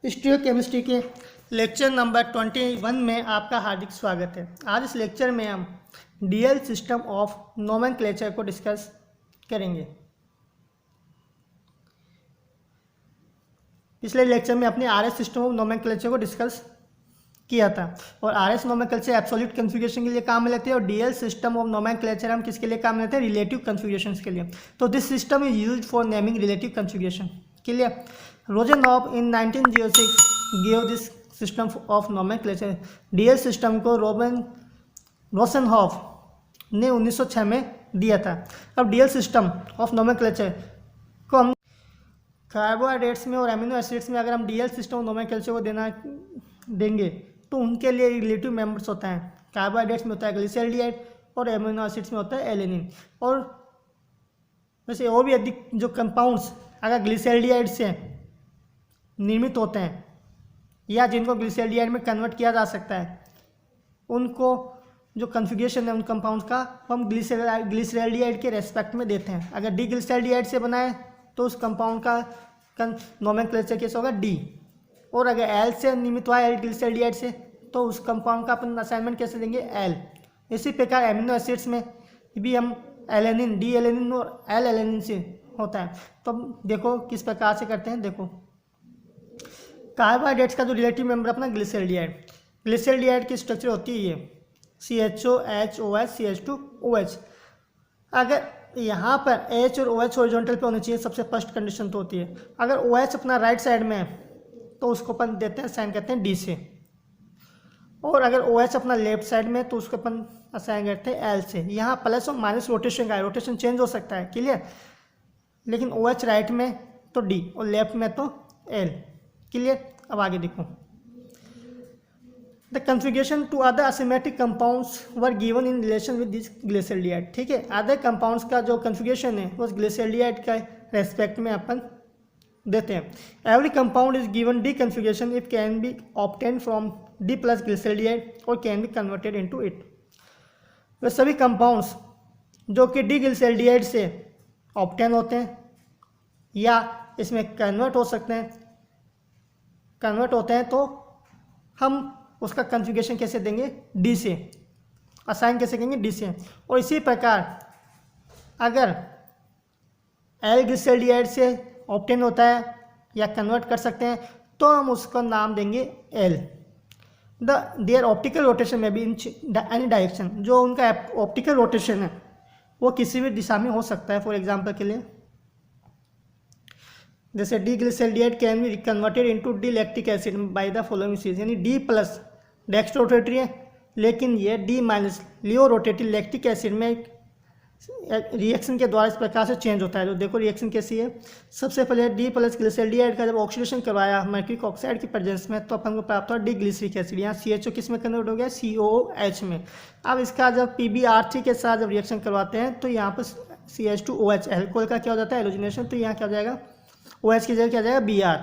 Stereochemistry के lecture number 21 में आपका हार्दिक स्वागत है। आज इस लेक्चर में हम डीएल सिस्टम ऑफ नोमेनक्लेचर को डिस्कस करेंगे। पिछले लेक्चर में अपने आरएस सिस्टम ऑफ नोमेनक्लेचर को डिस्कस किया था और आरएस नोमेनक्लेचर एब्सोल्यूट कन्फिगरेशन के लिए काम में लेते हैं और डीएल सिस्टम ऑफ नोमेनक्लेचर हम किसके लिए काम में लेते हैं? रिलेटिव कन्फिगरेशन के लिए। तो this system is used for naming relative configuration. Clear? Rosanoff in 1906 gave this system of nomenclature। DL system को रोसेनहॉफ ने 1906 में दिया था। अब डीएल सिस्टम ऑफ नोमेनक्लेचर को हम कार्बोहाइड्रेट्स में और एमिनो एसिड्स में अगर हम डीएल सिस्टम ऑफ नोमेनक्लेचर को देंगे तो उनके लिए रिलेटिव मेंबर्स होता है। कार्बोहाइड्रेट्स में होता है ग्लिसरॉल्डिहाइड और एमिनो एसिड्स में होता है एलेनिन। और वैसे और भी अधिक जो कंपाउंड्स अगर ग्लिसरॉल्डिहाइड से निर्मित होते हैं या जिनको ग्लिसरॉल्डिहाइड में कन्वर्ट किया जा सकता है, उनको जो कन्फिगरेशन है उन कंपाउंड्स का हम ग्लिसरॉल्डिहाइड के रेस्पेक्ट में देते हैं। अगर डी ग्लिसरॉल्डिहाइड से बना है तो उस कंपाउंड का नोमेनक्लेचर कैसे होगा? डी। और अगर एल से निर्मित हुआ है, एल ग्लिसरॉल्डिहाइड से, तो उस कंपाउंड का अपन असाइनमेंट कैसे देंगे? एल। इसी प्रकार एमिनो एसिड्स में भी हम एलेनिन, डी एलेनिन और एल एलेनिन से होता है। तो देखो किस प्रकार से करते हैं। देखो कार्बोहाइड्रेट्स का जो रिलेटिव मेंबर अपना ग्लिसरॉल्डिहाइड की स्ट्रक्चर होती है ये CHOH CH2OH। अगर यहाँ पर H और OH हॉरिजॉन्टल पे होने चाहिए, सबसे फर्स्ट कंडीशन तो होती है। अगर OH अपना राइट साइड में है तो उसको अपन देते हैं, असाइन करते हैं D से। और अगर OH अपना लेफ्ट साइड में है तो उसको अपन असाइन करते हैं L से। यहाँ प्लस और माइनस रोटेशन का है, रोटेशन चेंज हो सकता है। क्लियर? लेकिन OH राइट में तो D और लेफ्ट में तो L। क्लियर? अब आगे देखो। The configuration to other asymmetric compounds were given in relation with this glyceraldehyde. ठीक है, अदर कंपाउंड्स का जो कन्फिगरेशन है वो ग्लिसरॉल्डिहाइड का रेस्पेक्ट में अपन देते हैं। Every compound is given D configuration if can be obtain from D plus glyceraldehyde और can be converted into it. वे सभी कंपाउंड्स जो कि डी ग्लिसरॉल्डिहाइड से ऑब्टेन होते हैं या इसमें कन्वर्ट होते हैं तो हम उसका कन्फिगरेशन कैसे देंगे? डी से। असाइन कैसे करेंगे? डी से। और इसी प्रकार अगर एल ग्लिसरॉल्डिहाइड से ऑब्टेन होता है या कन्वर्ट कर सकते हैं तो हम उसका नाम देंगे एल। देयर ऑप्टिकल रोटेशन में भी इन एनी डायरेक्शन। जो उनका ऑप्टिकल रोटेशन है वो किसी भी दिशा में हो सकता है। फॉर एग्जाम्पल के लिए जैसे D glyceraldehyde can be converted into D lactic acid by the following चीज। यानी डी प्लस डेक्स्ट्रो रोटेटरी है, लेकिन ये डी माइनस लियो रोटेटरी लैक्टिक एसिड में रिएक्शन के द्वारा इस प्रकार से चेंज होता है। तो देखो रिएक्शन कैसी है। सबसे पहले डी प्लस ग्लिसरॉल्डिहाइड का जब ऑक्सीडेशन करवाया मर्क्यूरिक ऑक्साइड की प्रेजेंस में तो अपन को प्राप्त हुआ डी ग्लिसरिक एसिड। यहाँ CHO किस में कन्वर्ट हो गया? COOH में। अब इसका जब PbR3 के साथ जब रिएक्शन करवाते हैं तो यहाँ पर CH2OH एल्कोहल का क्या हो जाता है? एलोजिनेशन। तो यहाँ क्या हो जाएगा? OH की जगह क्या जाएगा? Br।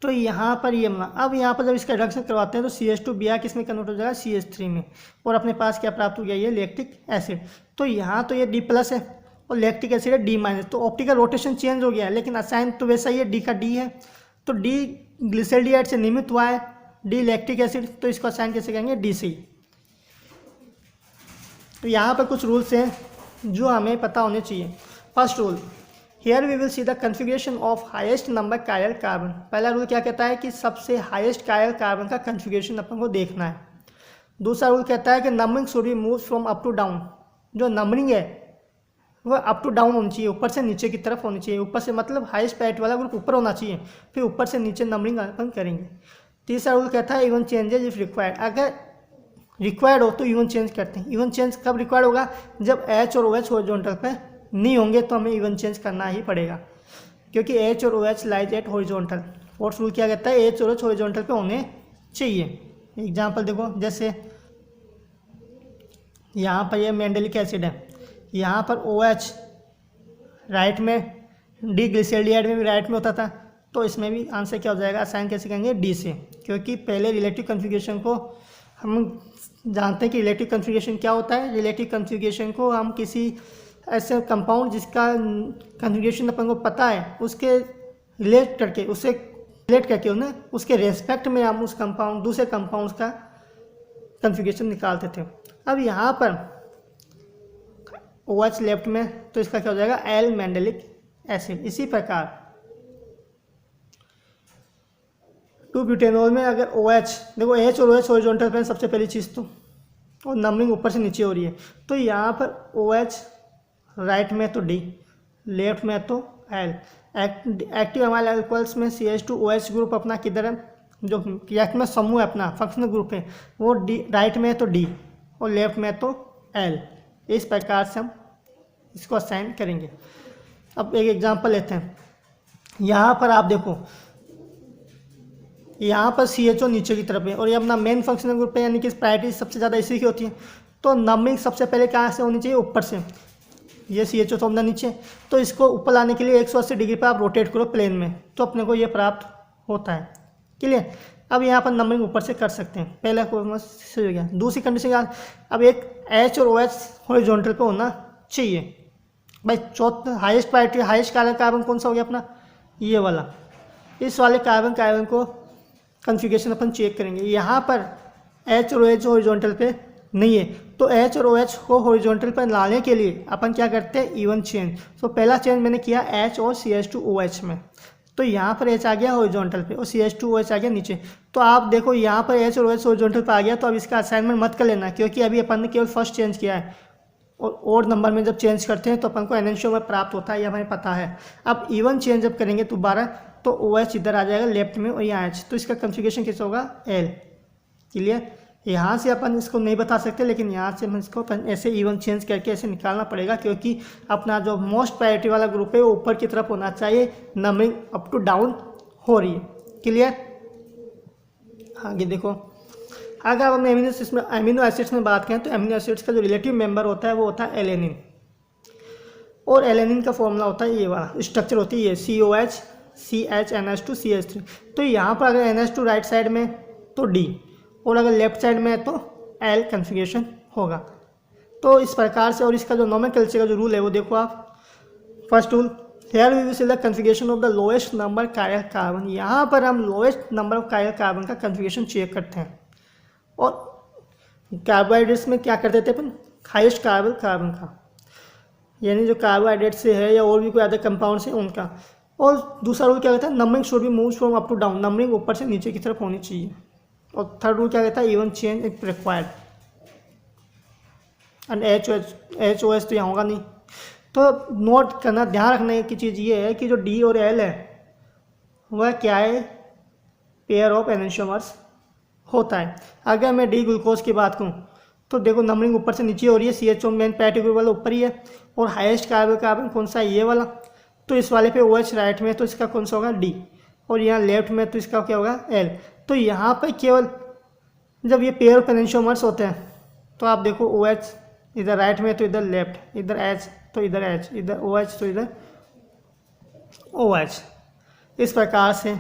तो यहाँ पर ये अब यहाँ पर जब इसका रिडक्शन करवाते हैं तो CH2Br किस में कन्वर्ट हो जाएगा? CH3 में। और अपने पास क्या प्राप्त हो गया? ये लैक्टिक एसिड। तो यहाँ तो ये D प्लस है और लैक्टिक एसिड है D माइनस। तो ऑप्टिकल रोटेशन चेंज हो गया है, लेकिन असाइन तो वैसा ही है, D का D है। तो D ग्लिसरॉल्डिहाइड से निर्मित हुआ है, D लैक्टिक एसिड, तो इसको असाइन कैसे करेंगे? D से। तो यहाँ पर कुछ रूल्स हैं जो हमें पता होने चाहिए। First rule, Here we will see the configuration of highest number chiral carbon। पहला रूल क्या कहता है कि सबसे हाईएस्ट chiral कार्बन का कन्फिगरेशन अपन को देखना है। दूसरा रूल कहता है कि numbering should be move from up to down. जो नंबरिंग है वह अप टू डाउन होनी चाहिए, ऊपर से नीचे की तरफ होनी चाहिए। ऊपर से मतलब हाईएस्ट प्रायोरिटी वाला ग्रुप ऊपर होना चाहिए, फिर ऊपर से नीचे नंबरिंग अपन करेंगे। तीसरा रूल कहता है इवन चेंजेज इफ रिक्वायर्ड। अगर रिक्वायर्ड हो तो इवन चेंज करते हैं। इवन चेंज कब रिक्वायर्ड होगा? जब H और OH हॉरिजॉन्टल पे नहीं होंगे तो हमें इवन चेंज करना ही पड़ेगा, क्योंकि H और OH lies at horizontal. Fourth rule क्या कहता है? H और OH हॉरिजॉन्टल पे होने चाहिए। एग्जांपल देखो, जैसे यहाँ पर ये मेंडेलिक एसिड है, यहाँ पर OH राइट में, डी ग्लिसरॉल्डिहाइड में भी राइट में होता था, तो इसमें भी आंसर क्या हो जाएगा? असाइन कैसे करेंगे? डी से। क्योंकि पहले रिलेटिव कन्फिगरेशन को हम जानते हैं कि रिलेटिव कन्फिगरेशन क्या होता है। रिलेटिव कन्फिगरेशन को हम किसी ऐसे कंपाउंड जिसका कन्फिगरेशन अपन को पता है उसके रिलेट करके, उससे रिलेट करके उन्हें उसके रेस्पेक्ट में हम उस कंपाउंड दूसरे कंपाउंड्स का कन्फिगरेशन निकालते थे। अब यहाँ पर OH लेफ्ट में तो इसका क्या हो जाएगा एल मैंडेलिक एसिड। इसी प्रकार 2-ब्यूटेनॉल में अगर OH देखो H और OH हॉरिजॉन्टल पे सबसे पहली चीज़ तो, और नंबरिंग ऊपर से नीचे हो रही है, तो यहाँ पर OH राइट में तो D, लेफ्ट में तो L। एक्टिव अमाइल अल्कोहल्स में CH2OH ग्रुप अपना किधर है, जो रिएक्ट में समूह है अपना फंक्शनल ग्रुप है वो D राइट में तो D और लेफ्ट में तो L। इस प्रकार से हम इसको असाइन करेंगे। अब एक एग्जांपल लेते हैं। यहाँ पर आप देखो, यहाँ पर CHO नीचे की तरफ है और ये अपना मेन फंक्शनल ग्रुप है, यानी कि प्रायोरिटी सबसे ज़्यादा इसी की होती है। तो नंबरिंग सबसे पहले कहाँ से होनी चाहिए, ऊपर से। ये CHO तो अपना नीचे, तो इसको ऊपर लाने के लिए 180 डिग्री पर आप रोटेट करो प्लेन में, तो अपने को ये प्राप्त होता है। क्लियर। अब यहाँ पर नंबरिंग ऊपर से कर सकते हैं, पहला क्वेश्चन सही हो गया। दूसरी कंडीशन क्या, अब एक H और OH हॉरिजॉन्टल पे होना चाहिए भाई। चौथा हाईएस्ट प्रायोरिटी हाईएस्ट कार्बन कौन सा हो गया अपना, ये वाला। इस वाले कार्बन को कन्फिगरेशन अपन चेक करेंगे। यहाँ पर H और OH हॉरिजॉन्टल पे नहीं है, तो H और OH को हॉरिजॉन्टल पर लाने के लिए अपन क्या करते हैं, इवन चेंज। तो पहला चेंज मैंने किया H और CH2OH में, तो यहाँ पर H आ गया हॉरिजॉन्टल पे और CH2OH आ गया नीचे। तो आप देखो यहाँ पर H और OH हॉरिजॉन्टल पे आ गया, तो अब इसका असाइनमेंट मत कर लेना, क्योंकि अभी अपन ने केवल फर्स्ट चेंज किया है और ओड नंबर में जब चेंज करते हैं तो अपन को एनएनसीओ प्राप्त होता है, ये हमें पता है। अब इवन चेंज जब करेंगे दोबारा तो OH इधर आ जाएगा लेफ्ट में और यहाँ H, तो इसका कन्फिगरेशन कैसे होगा L। क्लियर। यहाँ से अपन इसको नहीं बता सकते, लेकिन यहाँ से हम इसको ऐसे इवन चेंज करके ऐसे निकालना पड़ेगा, क्योंकि अपना जो मोस्ट प्रायोरिटी वाला ग्रुप है वो ऊपर की तरफ होना चाहिए, नंबरिंग अप टू डाउन हो रही है। क्लियर। आगे देखो, अगर हम अमीनो एसिड्स में बात करें तो अमीनो एसिड्स का जो रिलेटिव मेंबर होता है वो होता है एलेनिन, और एलेनिन का फॉर्मूला होता है ये वाला, स्ट्रक्चर होती है COH CH NH2 CH3। तो यहाँ पर अगर NH2 राइट साइड में तो D, और अगर लेफ्ट साइड में है तो L कन्फिगरेशन होगा। तो इस प्रकार से, और इसका जो नोमेनक्लेचर का जो रूल है वो देखो आप। First rule, here we will select configuration of the lowest number chiral carbon. यहाँ पर हम lowest number of chiral carbon का कन्फिगरेशन चेक करते हैं, और कार्बोहाइड्रेट्स में क्या करते थे अपन, हाईएस्ट कार्बन का, यानी जो कार्बोहाइड्रेट से है या और भी कोई अदर कंपाउंड से उनका। और दूसरा रूल क्या कहता है, numbering should be move from up to down, numbering ऊपर से नीचे की तरफ होनी चाहिए। और थर्ड रूल क्या कहता है, even change if required, and HOH तो यहाँ होगा नहीं। तो नोट करना, ध्यान रखने की चीज़ ये है कि जो D और L है वह क्या है, पेयर ऑफ एनेंशियोमर्स होता है। अगर मैं D ग्लूकोज की बात करूँ तो देखो नंबरिंग ऊपर से नीचे हो रही है, CHO मेन प्रायोरिटी ग्रुप वाला ऊपर ही है, और हाईएस्ट कार्बन कौन सा है, ये वाला। तो इस वाले पे OH राइट में, तो इसका कौन सा होगा D, और यहाँ लेफ्ट में तो इसका क्या होगा L। तो यहाँ पर केवल जब ये पेयर ऑफ एनेंशियोमर्स होते हैं तो आप देखो OH इधर राइट में तो इधर लेफ्ट, इधर H तो इधर H, इधर OH तो इधर OH। इस प्रकार से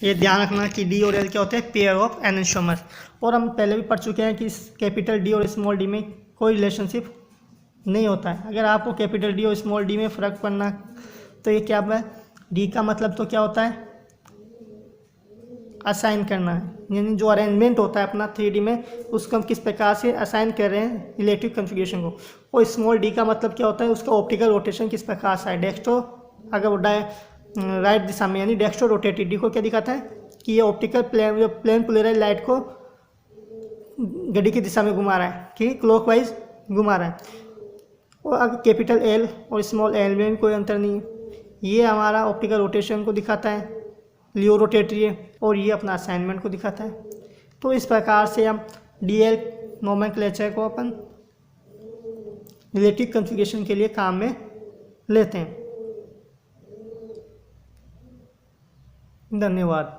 ये ध्यान रखना कि D और L क्या होते हैं, पेयर ऑफ एनेंशियोमर्स। और हम पहले भी पढ़ चुके हैं कि कैपिटल D और स्मॉल d में कोई रिलेशनशिप नहीं होता है। अगर आपको कैपिटल D और स्मॉल d में फ़र्क पड़ना तो ये क्या है, D का मतलब तो क्या होता है, असाइन करना है, यानी जो अरेंजमेंट होता है अपना 3D में उसको हम किस प्रकार से असाइन कर रहे हैं रिलेटिव कन्फिगरेशन को। और स्मॉल d का मतलब क्या होता है, उसका ऑप्टिकल रोटेशन किस प्रकार से है, डेक्स्ट्रो अगर वो राइट दिशा में, यानी डेक्स्ट्रो रोटेटेड। डी को क्या दिखाता है कि ये ऑप्टिकल प्लेन, जो प्लेन पोलराइज लाइट को घड़ी की दिशा में घुमा रहा है, कि क्लॉकवाइज घुमा रहा है। और अगर कैपिटल L और स्मॉल l में भी कोई अंतर नहीं है, ये हमारा ऑप्टिकल रोटेशन को दिखाता है, लियो रोटेटरी है, और ये अपना असाइनमेंट को दिखाता है। तो इस प्रकार से हम DL नोमेनक्लेचर को अपन रिलेटिव कन्फिगरेशन के लिए काम में लेते हैं। धन्यवाद।